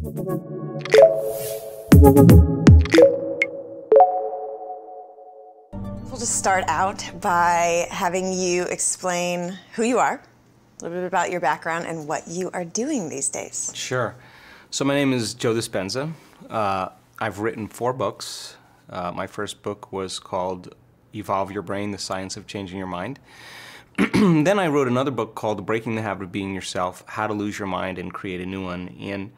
We'll just start out by having you explain who you are, a little bit about your background, and what you are doing these days. Sure. So my name is Joe Dispenza. I've written 4 books. My first book was called Evolve Your Brain, The Science of Changing Your Mind. Then I wrote another book called Breaking the Habit of Being Yourself, How to Lose Your Mind and Create a New One. And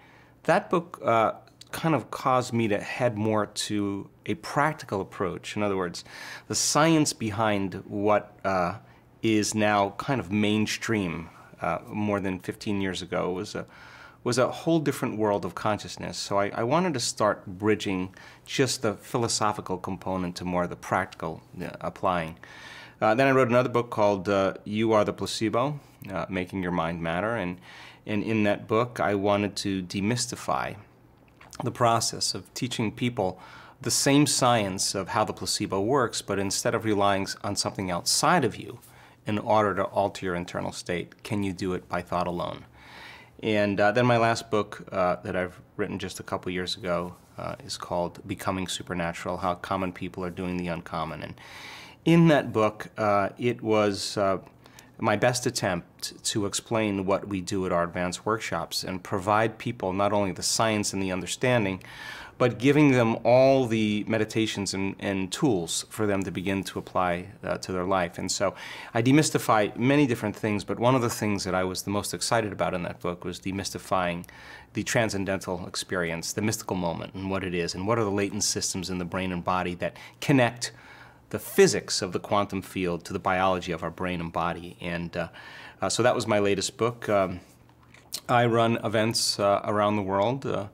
that book kind of caused me to head more to a practical approach. In other words, the science behind what is now kind of mainstream more than 15 years ago was a whole different world of consciousness. So I wanted to start bridging just the philosophical component to more of the practical applying. Then I wrote another book called You Are the Placebo, Making Your Mind Matter. And in that book, I wanted to demystify the process of teaching people the same science of how the placebo works, but instead of relying on something outside of you in order to alter your internal state, can you do it by thought alone? And then my last book that I've written just a couple years ago is called Becoming Supernatural, How Common People Are Doing the Uncommon. And in that book, it was my best attempt to explain what we do at our advanced workshops and provide people not only the science and the understanding, but giving them all the meditations and tools for them to begin to apply to their life. And so I demystify many different things, but one of the things that I was the most excited about in that book was demystifying the transcendental experience, the mystical moment, and what it is, and what are the latent systems in the brain and body that connect the physics of the quantum field to the biology of our brain and body. And so that was my latest book. I run events around the world,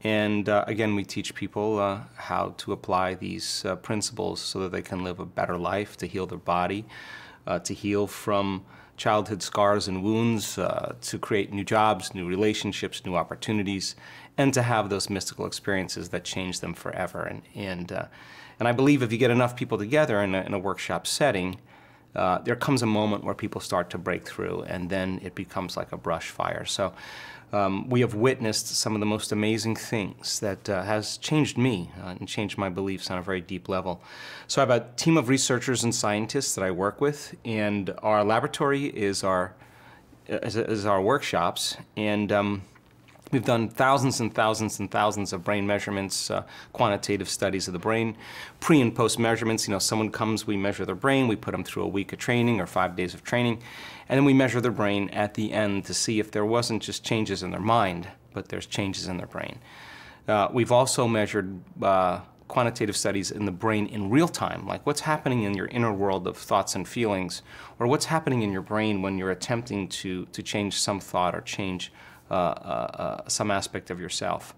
and again, we teach people how to apply these principles so that they can live a better life, to heal their body, to heal from childhood scars and wounds, to create new jobs, new relationships, new opportunities, and to have those mystical experiences that change them forever. And I believe if you get enough people together in a workshop setting, there comes a moment where people start to break through, and then it becomes like a brush fire. So we have witnessed some of the most amazing things that has changed me and changed my beliefs on a very deep level. So I have a team of researchers and scientists that I work with, and our laboratory is our workshops. And we've done thousands and thousands and thousands of brain measurements, quantitative studies of the brain, pre and post measurements. You know, someone comes, we measure their brain, we put them through a week of training or 5 days of training, and then we measure their brain at the end to see if there wasn't just changes in their mind, but there's changes in their brain. We've also measured quantitative studies in the brain in real time, like what's happening in your inner world of thoughts and feelings, or what's happening in your brain when you're attempting to change some thought or change some aspect of yourself.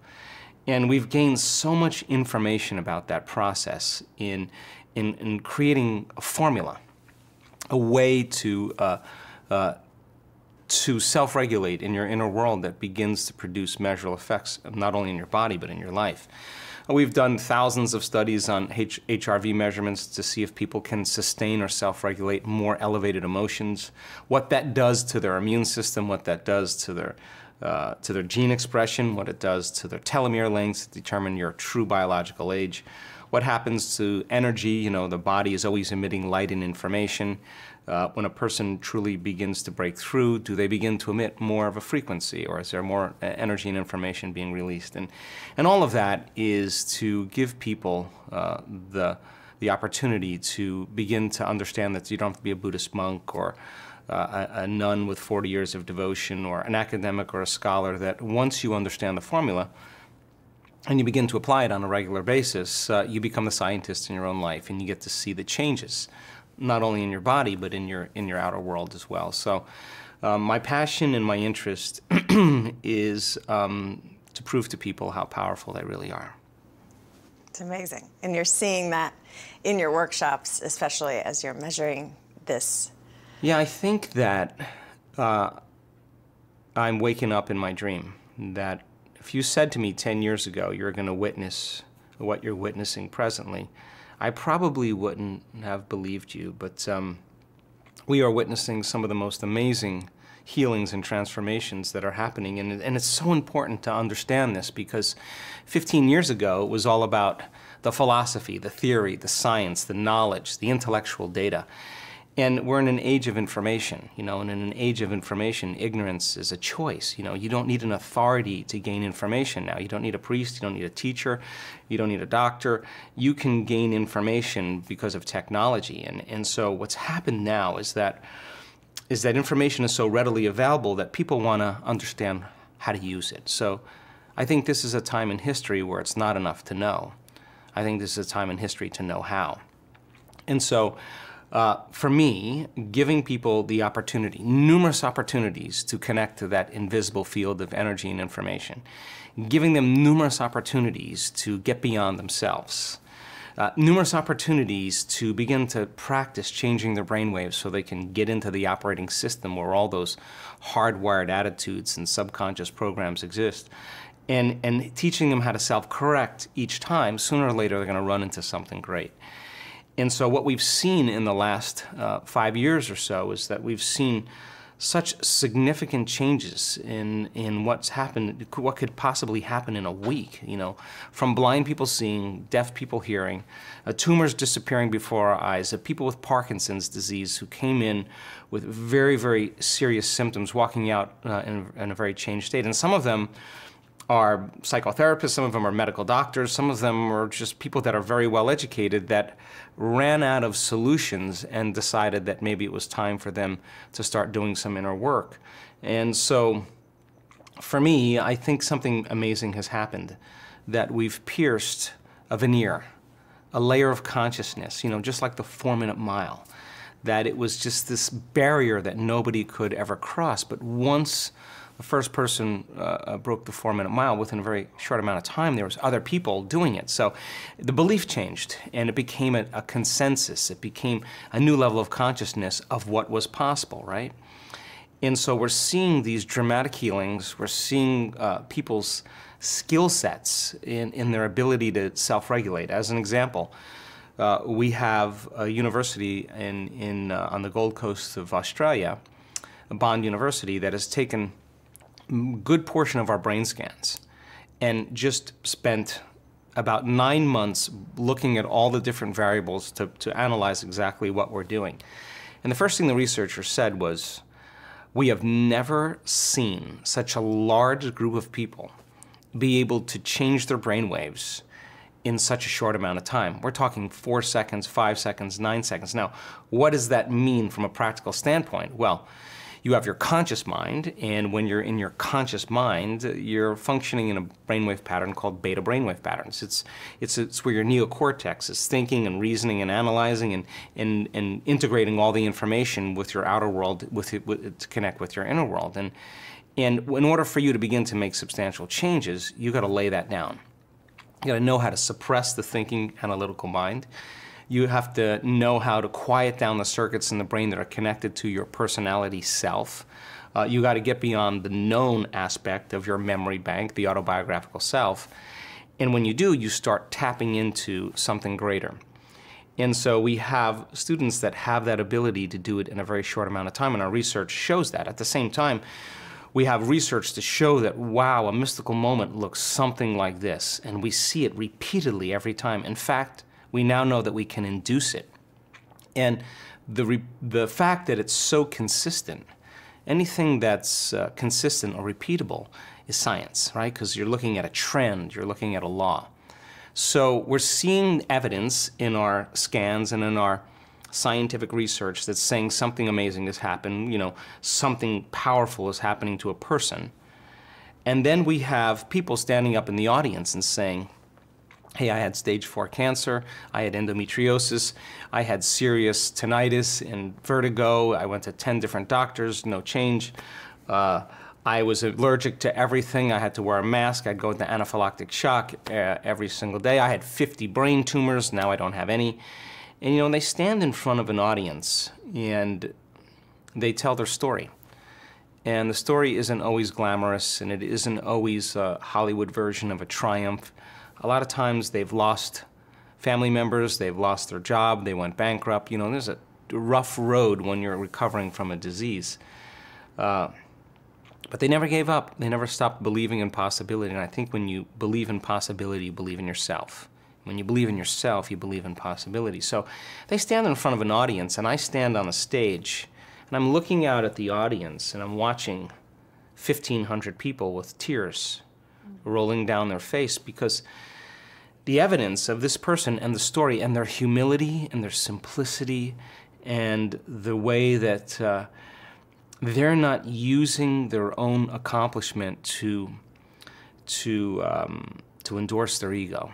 And we've gained so much information about that process in creating a formula, a way to self-regulate in your inner world that begins to produce measurable effects not only in your body but in your life. We've done thousands of studies on HRV measurements to see if people can sustain or self-regulate more elevated emotions, what that does to their immune system, what that does to their gene expression, what it does to their telomere lengths to determine your true biological age, what happens to energy. You know, the body is always emitting light and information. When a person truly begins to break through, do they begin to emit more of a frequency, or is there more energy and information being released? And all of that is to give people the opportunity to begin to understand that you don't have to be a Buddhist monk or a nun with 40 years of devotion or an academic or a scholar, that once you understand the formula and you begin to apply it on a regular basis, you become the scientist in your own life, and you get to see the changes, not only in your body, but in your outer world as well. So my passion and my interest is to prove to people how powerful they really are. It's amazing. And you're seeing that in your workshops, especially as you're measuring this. Yeah, I think that I'm waking up in my dream. That if you said to me 10 years ago you're going to witness what you're witnessing presently, I probably wouldn't have believed you. But we are witnessing some of the most amazing healings and transformations that are happening. And it's so important to understand this, because 15 years ago it was all about the philosophy, the theory, the science, the knowledge, the intellectual data. And we're in an age of information, and in an age of information, ignorance is a choice. You don't need an authority to gain information now. You don't need a priest, you don't need a teacher, you don't need a doctor. You can gain information because of technology. And so what's happened now is that information is so readily available that people want to understand how to use it. So I think this is a time in history where it's not enough to know. I think this is a time in history to know how. And so, for me, giving people the opportunity, numerous opportunities to connect to that invisible field of energy and information, giving them numerous opportunities to get beyond themselves, numerous opportunities to begin to practice changing their brainwaves so they can get into the operating system where all those hardwired attitudes and subconscious programs exist, and teaching them how to self-correct each time. Sooner or later, they're going to run into something great. And so what we've seen in the last 5 years or so is that we've seen such significant changes in what's happened, what could possibly happen in a week, from blind people seeing, deaf people hearing, tumors disappearing before our eyes, people with Parkinson's disease who came in with very, very serious symptoms, walking out in a very changed state. And some of them are psychotherapists, some of them are medical doctors, some of them are just people that are very well educated that ran out of solutions and decided that maybe it was time for them to start doing some inner work. And so for me, I think something amazing has happened, that we've pierced a veneer, a layer of consciousness, just like the 4-minute mile, that it was just this barrier that nobody could ever cross. But once the first person broke the 4-minute mile, within a very short amount of time, there was other people doing it. So the belief changed, and it became a consensus. It became a new level of consciousness of what was possible, right? And so we're seeing these dramatic healings. We're seeing people's skill sets in their ability to self-regulate. As an example, we have a university on the Gold Coast of Australia, Bond University, that has taken good portion of our brain scans and just spent about 9 months looking at all the different variables to analyze exactly what we're doing. And the first thing the researchers said was, we have never seen such a large group of people be able to change their brain waves in such a short amount of time. We're talking 4 seconds, 5 seconds, 9 seconds. Now, what does that mean from a practical standpoint? Well, you have your conscious mind, and when you're in your conscious mind, you're functioning in a brainwave pattern called beta brainwave patterns. It's where your neocortex is thinking and reasoning and analyzing and integrating all the information with your outer world to connect with your inner world. And in order for you to begin to make substantial changes, you got to lay that down. You got to know how to suppress the thinking, analytical mind. You have to know how to quiet down the circuits in the brain that are connected to your personality self. You got to get beyond the known aspect of your memory bank, the autobiographical self. And when you do, you start tapping into something greater. And so we have students that have that ability to do it in a very short amount of time, and our research shows that. At the same time, we have research to show that, wow, a mystical moment looks something like this, and we see it repeatedly every time. In fact, we now know that we can induce it. And the fact that it's so consistent, anything that's consistent or repeatable is science, right? Because you're looking at a trend, you're looking at a law. So we're seeing evidence in our scans and in our scientific research that's saying something amazing has happened, something powerful is happening to a person. And then we have people standing up in the audience and saying, hey, I had stage 4 cancer, I had endometriosis, I had serious tinnitus and vertigo, I went to 10 different doctors, no change. I was allergic to everything, I had to wear a mask, I'd go into anaphylactic shock every single day. I had 50 brain tumors, now I don't have any. And they stand in front of an audience and they tell their story. And the story isn't always glamorous, and it isn't always a Hollywood version of a triumph. A lot of times they've lost family members, they've lost their job, they went bankrupt. There's a rough road when you're recovering from a disease. But they never gave up. They never stopped believing in possibility. And I think when you believe in possibility, you believe in yourself. When you believe in yourself, you believe in possibility. So they stand in front of an audience, and I stand on a stage, and I'm looking out at the audience, and I'm watching 1,500 people with tears rolling down their face, because the evidence of this person and the story and their humility and their simplicity and the way that they're not using their own accomplishment to endorse their ego.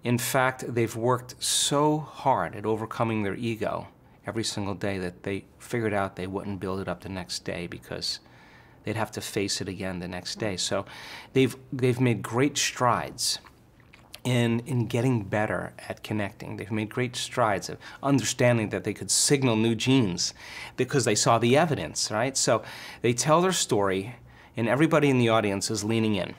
In fact, they've worked so hard at overcoming their ego every single day that they figured out they wouldn't build it up the next day because they'd have to face it again the next day. So they've made great strides in getting better at connecting. They've made great strides of understanding that they could signal new genes because they saw the evidence, right? So they tell their story, and everybody in the audience is leaning in.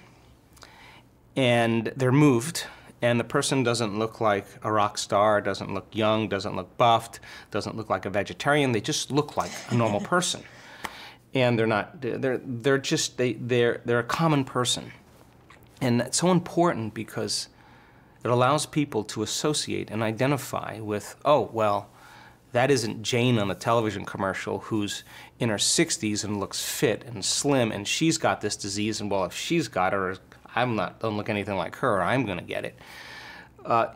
And they're moved, and the person doesn't look like a rock star, doesn't look young, doesn't look buffed, doesn't look like a vegetarian. They just look like a normal person. And they're not, they're a common person. And that's so important because it allows people to associate and identify with, oh, well, that isn't Jane on the television commercial who's in her 60s and looks fit and slim, and she's got this disease, and well, if she's got it, or don't look anything like her, I'm gonna get it.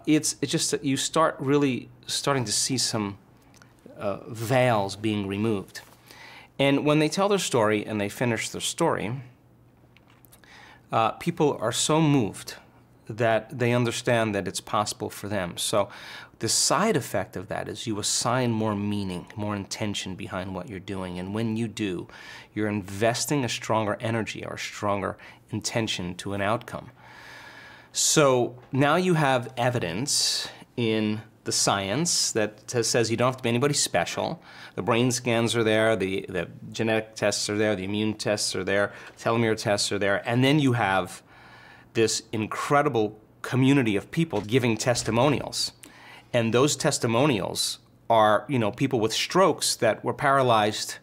It's just that you start really starting to see some veils being removed. And when they tell their story and they finish their story, people are so moved that they understand that it's possible for them. So the side effect of that is you assign more meaning, more intention behind what you're doing. And when you do, you're investing a stronger energy or a stronger intention to an outcome. So now you have evidence in the science that says you don't have to be anybody special. The brain scans are there, the genetic tests are there, the immune tests are there, telomere tests are there, and then you have this incredible community of people giving testimonials. And those testimonials are, people with strokes that were paralyzed,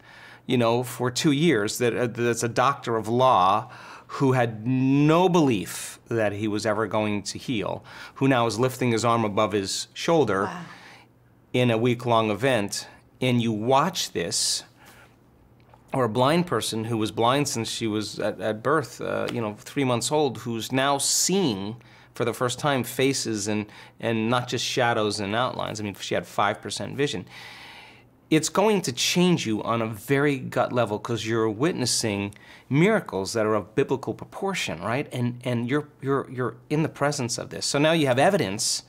for 2 years, that's a doctor of law who had no belief that he was ever going to heal, who now is lifting his arm above his shoulder. Wow. In a week-long event, and you watch this, or a blind person who was blind since she was at birth, 3 months old, who's now seeing for the first time faces and not just shadows and outlines. I mean, she had 5% vision. It's going to change you on a very gut level because you're witnessing miracles that are of biblical proportion, right? And you're in the presence of this. So now you have evidence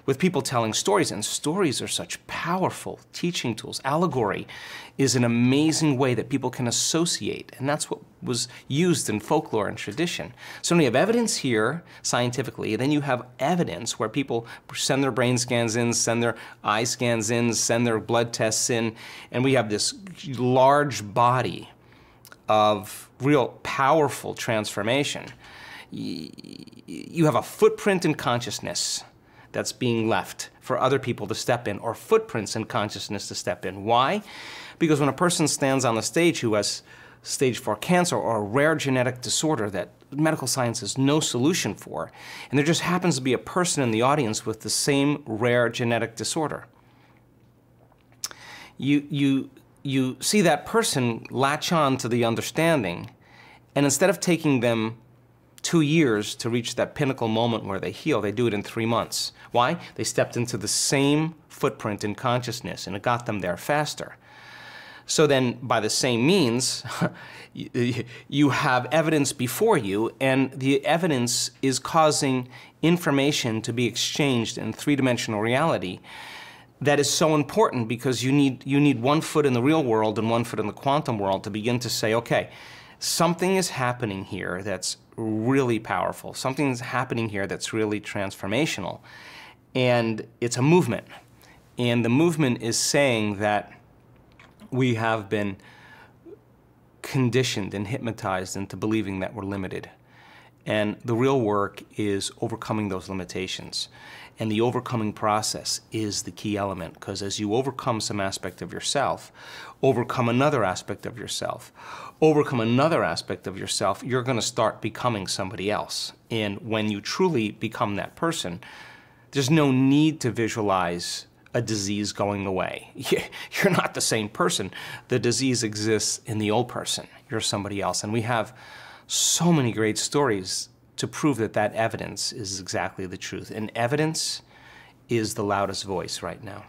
with people telling stories, and stories are such powerful teaching tools. Allegory is an amazing way that people can associate, and that's what was used in folklore and tradition. So you have evidence here, scientifically, and then you have evidence where people send their brain scans in, send their eye scans in, send their blood tests in, and we have this large body of real powerful transformation. You have a footprint in consciousness that's being left for other people to step in, or footprints in consciousness to step in. Why? Because when a person stands on the stage who has stage 4 cancer or a rare genetic disorder that medical science has no solution for, and there just happens to be a person in the audience with the same rare genetic disorder, you see that person latch on to the understanding, and instead of taking them 2 years to reach that pinnacle moment where they heal, they do it in 3 months. Why? They stepped into the same footprint in consciousness, and it got them there faster. So then, by the same means, you have evidence before you, and the evidence is causing information to be exchanged in 3-dimensional reality. That is so important because you need 1 foot in the real world and 1 foot in the quantum world to begin to say, okay, something is happening here that's really powerful. Something's happening here that's really transformational. And it's a movement. And the movement is saying that we have been conditioned and hypnotized into believing that we're limited. And the real work is overcoming those limitations. And the overcoming process is the key element, because as you overcome some aspect of yourself, overcome another aspect of yourself, overcome another aspect of yourself, you're going to start becoming somebody else. And when you truly become that person, there's no need to visualize a disease going away. You're not the same person. The disease exists in the old person. You're somebody else. And we have so many great stories to prove that that evidence is exactly the truth. And evidence is the loudest voice right now.